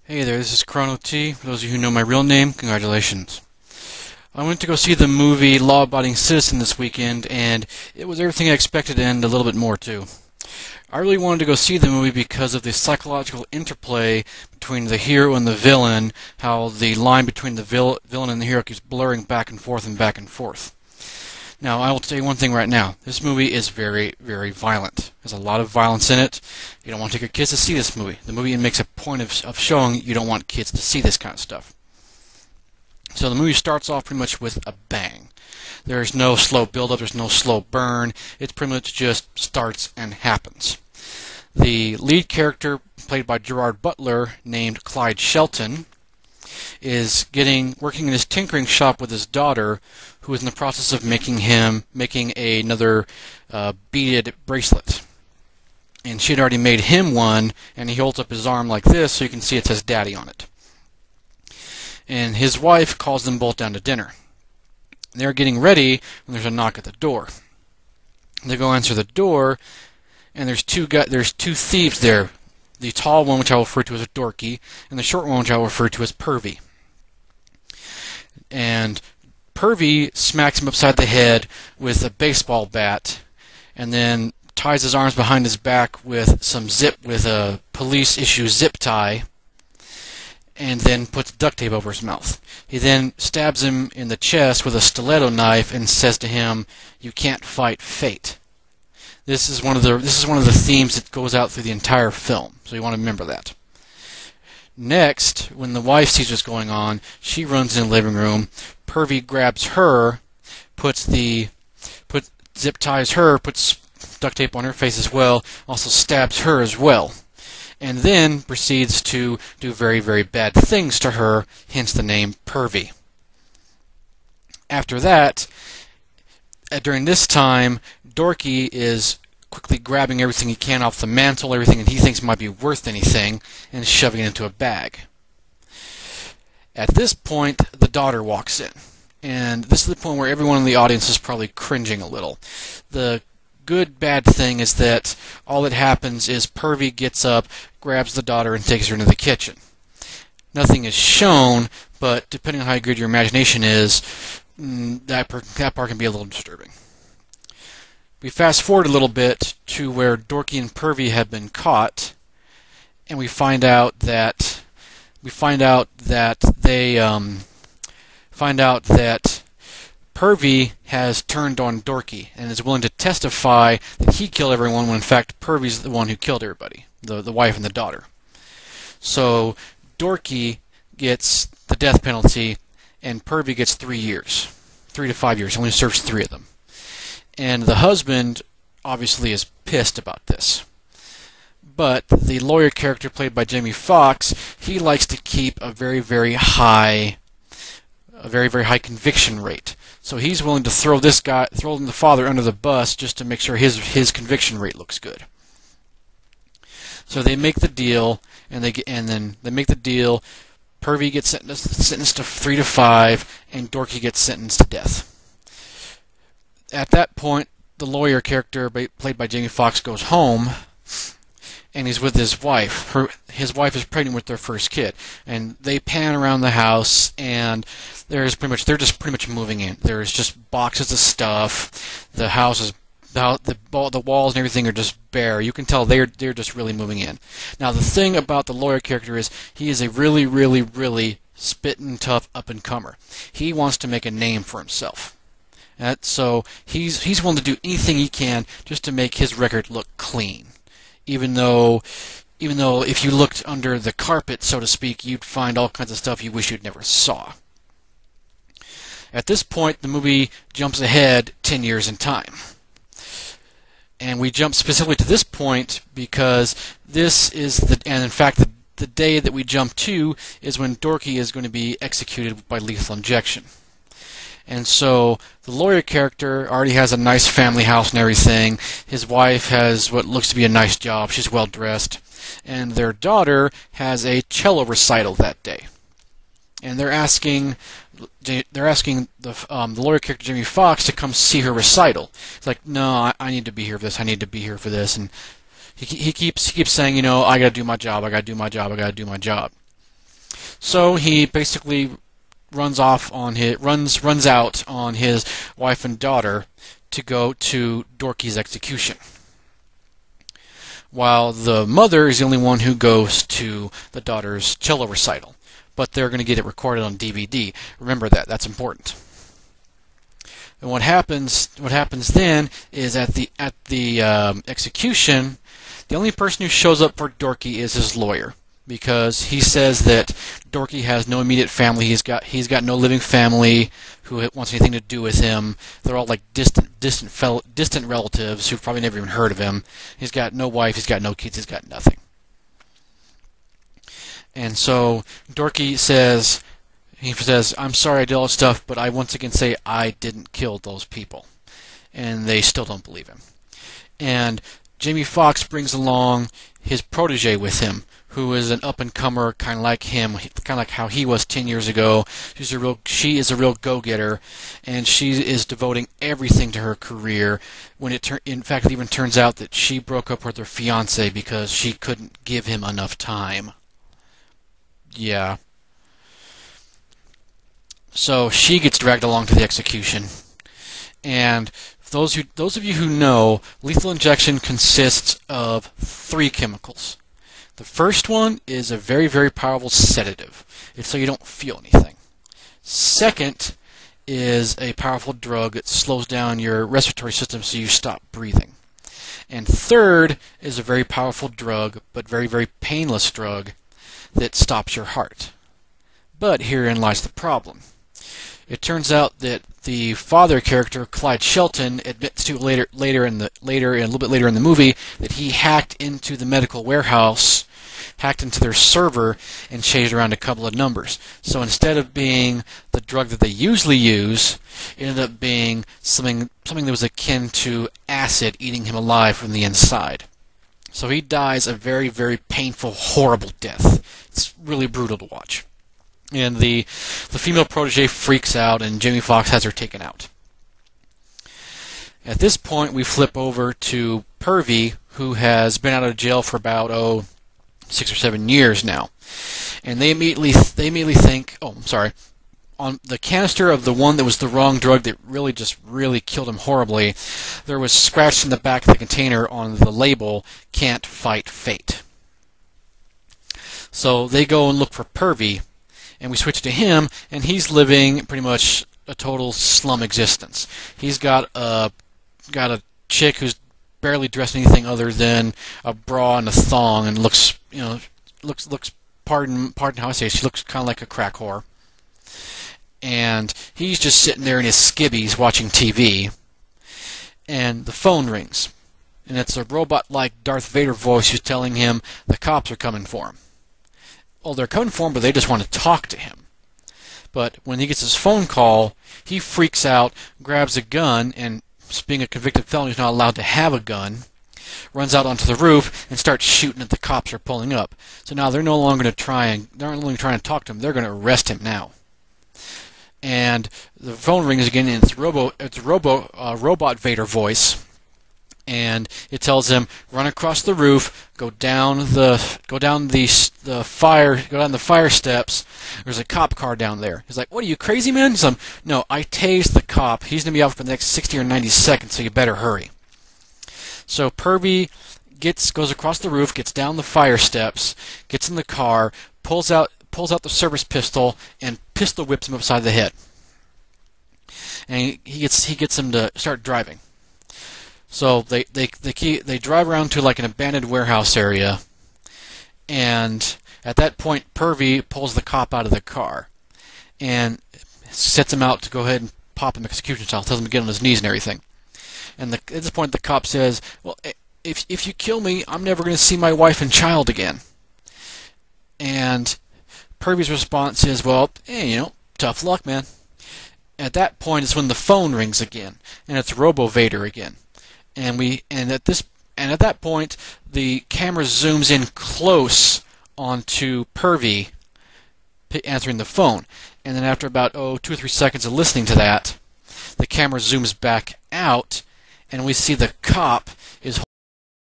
Hey there, this is Chrono T. For those of you who know my real name, congratulations. I went to go see the movie Law Abiding Citizen this weekend, and it was everything I expected and a little bit more too. I really wanted to go see the movie because of the psychological interplay between the hero and the villain, how the line between the villain and the hero keeps blurring back and forth and back and forth. Now, I will tell you one thing right now. This movie is very, very violent. There's a lot of violence in it. You don't want to take your kids to see this movie. The movie makes a point of showing you don't want kids to see this kind of stuff. So the movie starts off pretty much with a bang. There's no slow build-up. There's no slow burn. It pretty much just starts and happens. The lead character, played by Gerard Butler, named Clyde Shelton, is working in his tinkering shop with his daughter, who is in the process of making another beaded bracelet. And she had already made him one, and he holds up his arm like this so you can see it says Daddy on it. And his wife calls them both down to dinner. They're getting ready when there's a knock at the door. They go answer the door, and there's two thieves there. The tall one, which I will refer to as a Dorky, and the short one, which I will refer to as Pervy. And Pervy smacks him upside the head with a baseball bat, and then ties his arms behind his back with a police-issue zip tie, and then puts duct tape over his mouth. He then stabs him in the chest with a stiletto knife and says to him, "You can't fight fate." This is one of the themes that goes out through the entire film, so you want to remember that. Next, when the wife sees what's going on, she runs in the living room. Pervy grabs her, zip ties her, puts duct tape on her face as well, also stabs her as well, and then proceeds to do very, very bad things to her, hence the name Pervy. After that, during this time, Dorky is quickly grabbing everything he can off the mantle, everything that he thinks might be worth anything, and shoving it into a bag. At this point, the daughter walks in. And this is the point where everyone in the audience is probably cringing a little. The bad thing is that all that happens is Pervy gets up, grabs the daughter, and takes her into the kitchen. Nothing is shown, but depending on how good your imagination is, that part can be a little disturbing. We fast forward a little bit to where Dorky and Pervy have been caught, and we find out that Pervy has turned on Dorky and is willing to testify that he killed everyone when in fact Pervy's the one who killed everybody, the wife and the daughter. So Dorky gets the death penalty and Pervy gets 3 years. 3 to 5 years. He only serves 3 of them. And the husband obviously is pissed about this. But the lawyer character played by Jamie Foxx, he likes to keep a very, very high conviction rate. So he's willing to throw the father under the bus just to make sure his conviction rate looks good. So they make the deal, and then they make the deal. Pervy gets sentenced to 3 to 5, and Dorky gets sentenced to death. At that point, the lawyer character, played by Jamie Foxx, goes home, and he's with his wife. His wife is pregnant with their first kid, and they pan around the house, and they're just pretty much moving in. There's just boxes of stuff. The house is the walls and everything are just bare. You can tell they're just really moving in. Now the thing about the lawyer character is he is a really, really, really spittin' tough up-and-comer. He wants to make a name for himself. So he's willing to do anything he can just to make his record look clean. Even though if you looked under the carpet, so to speak, you'd find all kinds of stuff you wish you'd never saw. At this point, the movie jumps ahead 10 years in time. And we jump specifically to this point because in fact, the day that we jump to is when Dorky is going to be executed by lethal injection. And so the lawyer character already has a nice family house and everything. His wife has what looks to be a nice job. She's well dressed. And their daughter has a cello recital that day. And they're asking the lawyer character Jamie Foxx to come see her recital. It's like, no, I need to be here for this. I need to be here for this. And he keeps saying, I got to do my job. I got to do my job. I got to do my job. So he basically runs out on his wife and daughter to go to Dorky's execution, while the mother is the only one who goes to the daughter's cello recital. But they're going to get it recorded on DVD. Remember that. That's important. And what happens then is at the execution, the only person who shows up for Dorky is his lawyer, because he says that Dorky has no immediate family. He's got no living family who wants anything to do with him. They're all like distant relatives who've probably never even heard of him. He's got no wife. He's got no kids. He's got nothing. And so Dorky says, "I'm sorry I did all this stuff, but I once again say I didn't kill those people." And they still don't believe him. And Jamie Foxx brings along his protege with him, who is an up-and-comer, kind of like him, kind of like how he was 10 years ago. She is a real go-getter, and she is devoting everything to her career. In fact, it even turns out that she broke up with her fiancé because she couldn't give him enough time. Yeah. So she gets dragged along to the execution. And those of you who know, lethal injection consists of 3 chemicals. The first one is a very, very powerful sedative. It's so you don't feel anything. Second is a powerful drug that slows down your respiratory system so you stop breathing. And third is a very powerful drug, but very, very painless drug that stops your heart. But herein lies the problem. It turns out that the father character, Clyde Shelton, admits to a little bit later in the movie that he hacked into the medical warehouse, hacked into their server, and changed around a couple of numbers. So instead of being the drug that they usually use, it ended up being something that was akin to acid eating him alive from the inside. So he dies a very, very painful, horrible death. It's really brutal to watch. And the female protege freaks out, and Jamie Foxx has her taken out. At this point, we flip over to Purvey, who has been out of jail for about 6 or 7 years now. And they immediately think, on the canister of the one that was the wrong drug that really killed him horribly, there was scratched in the back of the container on the label, "Can't fight fate." So they go and look for Purvey, and we switch to him, and he's living pretty much a total slum existence. He's got a chick who's barely dressed in anything other than a bra and a thong, and looks pardon how I say it, she looks kind of like a crack whore. And he's just sitting there in his skivvies watching TV, and the phone rings, and it's a robot-like Darth Vader voice who's telling him the cops are coming for him. Well, they're coming for him, but they just want to talk to him. But when he gets his phone call, he freaks out, grabs a gun, and being a convicted felon, he's not allowed to have a gun, runs out onto the roof and starts shooting at the cops who are pulling up. So now they're no longer trying to talk to him, they're going to arrest him now. And the phone rings again, and it's a robot Vader voice, and it tells him, run across the roof, go down the fire steps. There's a cop car down there. He's like, what are you, crazy, man? He's like, no, I tased the cop. He's going to be out for the next 60 or 90 seconds, so you better hurry. So Purvey goes across the roof, gets down the fire steps, gets in the car, pulls out the service pistol, and pistol whips him upside the head. And he gets him to start driving. So they drive around to like an abandoned warehouse area, and at that point Purvey pulls the cop out of the car and sets him out to go ahead and pop him execution style, tells him to get on his knees and everything. And at this point the cop says, well, if you kill me, I'm never going to see my wife and child again. And Purvey's response is, well, tough luck, man. At that point is when the phone rings again, and it's Robo Vader again. And at that point the camera zooms in close onto Purvey answering the phone. And then after about 2 or 3 seconds of listening to that, the camera zooms back out, and we see the cop is